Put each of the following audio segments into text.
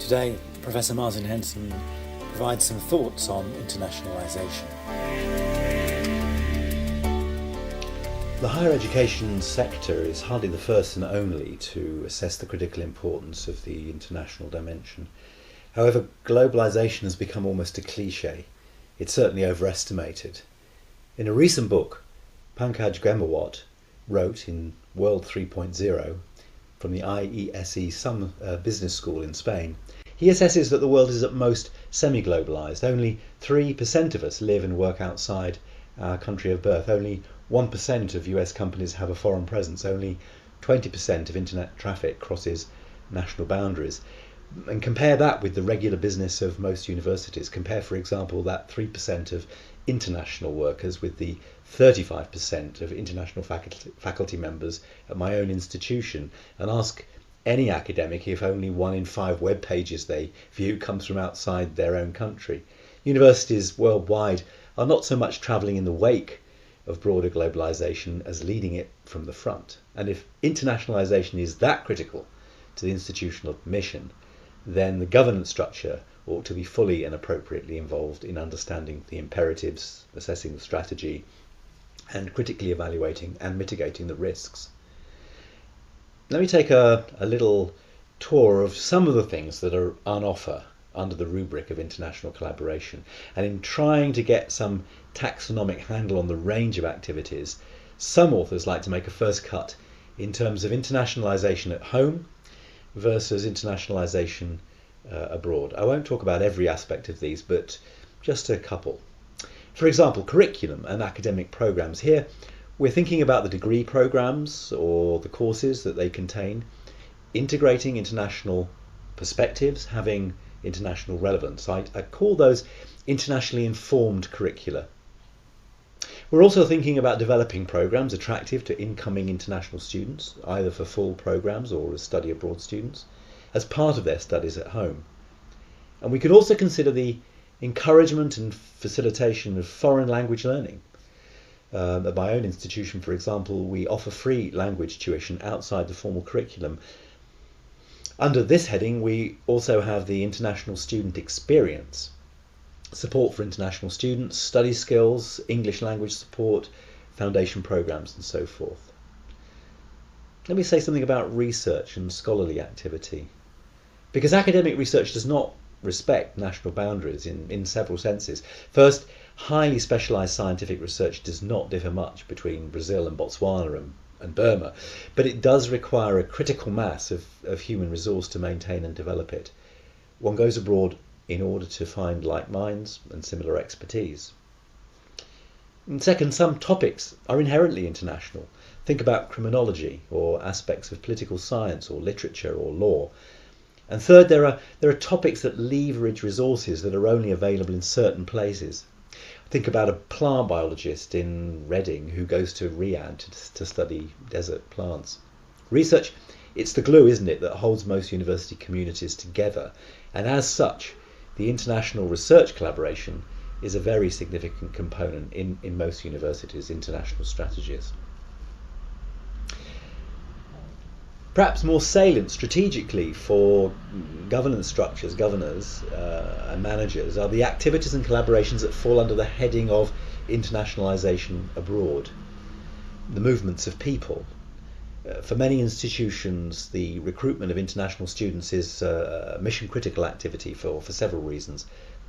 Today, Professor Martin Henson provides some thoughts on internationalisation. The higher education sector is hardly the first and only to assess the critical importance of the international dimension. However, globalisation has become almost a cliché. It's certainly overestimated. In a recent book, Pankaj Ghemawat wrote in World 3.0 from the IESE Business School in Spain, he assesses that the world is at most semi-globalised. Only 3% of us live and work outside our country of birth. Only 1% of US companies have a foreign presence. Only 20% of internet traffic crosses national boundaries. And compare that with the regular business of most universities. Compare, for example, that 3% of international workers with the 35% of international faculty members at my own institution, and ask any academic if only 1 in 5 web pages they view comes from outside their own country. Universities worldwide are not so much travelling in the wake of broader globalisation as leading it from the front. And if internationalisation is that critical to the institutional mission, then the governance structure ought to be fully and appropriately involved in understanding the imperatives, assessing the strategy, and critically evaluating and mitigating the risks. Let me take a little tour of some of the things that are on offer under the rubric of international collaboration. And in trying to get some taxonomic handle on the range of activities, some authors like to make a first cut in terms of internationalisation at home versus internationalisation abroad. I won't talk about every aspect of these, but just a couple. For example, curriculum and academic programmes. Here we're thinking about the degree programmes or the courses that they contain, integrating international perspectives, having international relevance. I call those internationally informed curricula. We're also thinking about developing programmes attractive to incoming international students, either for full programmes or as study abroad students, as part of their studies at home. And we could also consider the encouragement and facilitation of foreign language learning. At my own institution, for example, we offer free language tuition outside the formal curriculum. Under this heading, we also have the international student experience, support for international students, study skills, English language support, foundation programmes and so forth. Let me say something about research and scholarly activity. Because academic research does not respect national boundaries in several senses. First, highly specialised scientific research does not differ much between Brazil and Botswana and Burma, but it does require a critical mass of human resource to maintain and develop it. One goes abroad in order to find like minds and similar expertise. And second, some topics are inherently international. Think about criminology or aspects of political science or literature or law. And third, there are topics that leverage resources that are only available in certain places. Think about a plant biologist in Reading who goes to Riyadh to study desert plants. Research, it's the glue, isn't it, that holds most university communities together. And as such, the international research collaboration is a very significant component in most universities' international strategies. Perhaps more salient strategically for governance structures, governors and managers are the activities and collaborations that fall under the heading of internationalisation abroad, the movements of people. For many institutions, the recruitment of international students is a mission critical activity for several reasons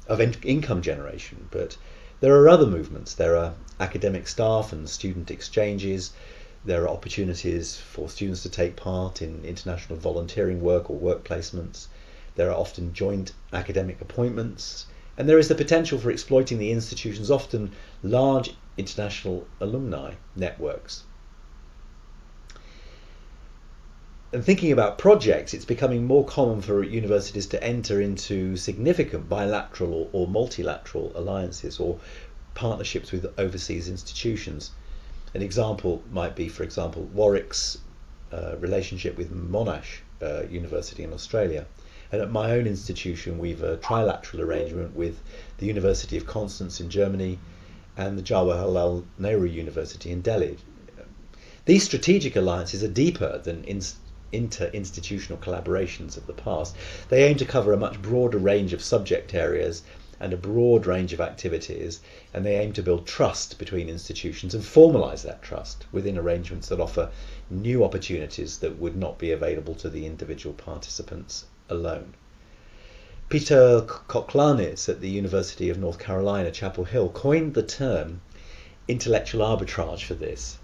of income generation, but there are other movements. There are academic staff and student exchanges. There are opportunities for students to take part in international volunteering work or work placements. There are often joint academic appointments, and there is the potential for exploiting the institution's often large international alumni networks. And thinking about projects, it's becoming more common for universities to enter into significant bilateral or multilateral alliances or partnerships with overseas institutions. An example might be, for example, Warwick's relationship with Monash University in Australia. And at my own institution, we've a trilateral arrangement with the University of Constance in Germany and the Jawaharlal Nehru University in Delhi. These strategic alliances are deeper than inter-institutional collaborations of the past. They aim to cover a much broader range of subject areas and a broad range of activities, and they aim to build trust between institutions and formalise that trust within arrangements that offer new opportunities that would not be available to the individual participants alone. Peter Kouklanitz at the University of North Carolina, Chapel Hill, coined the term intellectual arbitrage for this.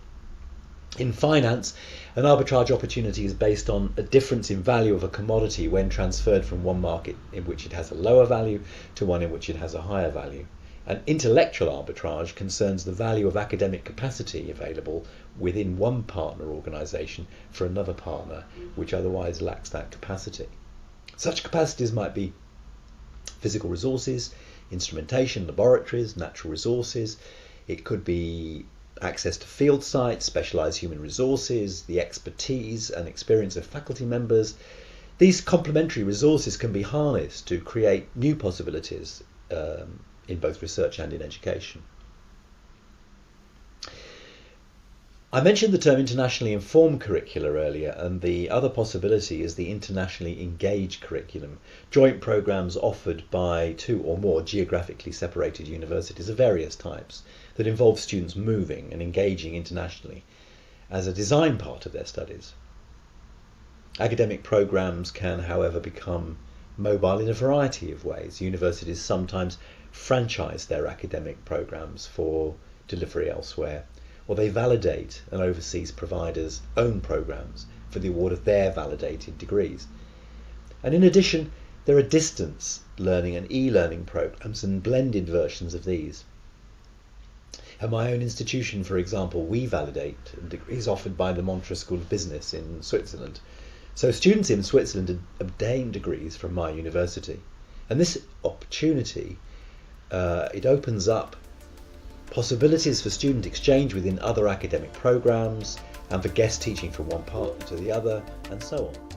In finance, an arbitrage opportunity is based on a difference in value of a commodity when transferred from one market in which it has a lower value to one in which it has a higher value. An intellectual arbitrage concerns the value of academic capacity available within one partner organisation for another partner which otherwise lacks that capacity. Such capacities might be physical resources, instrumentation, laboratories, natural resources. It could be access to field sites, specialised human resources, the expertise and experience of faculty members. These complementary resources can be harnessed to create new possibilities in both research and in education. I mentioned the term internationally informed curricula earlier, and the other possibility is the internationally engaged curriculum, joint programmes offered by two or more geographically separated universities of various types that involve students moving and engaging internationally as a design part of their studies. Academic programmes can, however, become mobile in a variety of ways. Universities sometimes franchise their academic programmes for delivery elsewhere, or they validate an overseas provider's own programmes for the award of their validated degrees. And in addition, there are distance learning and e-learning programmes and blended versions of these. At my own institution, for example, we validate degrees offered by the Montreux School of Business in Switzerland. So students in Switzerland obtain degrees from my university. And this opportunity, it opens up possibilities for student exchange within other academic programmes and for guest teaching from one partner to the other, and so on.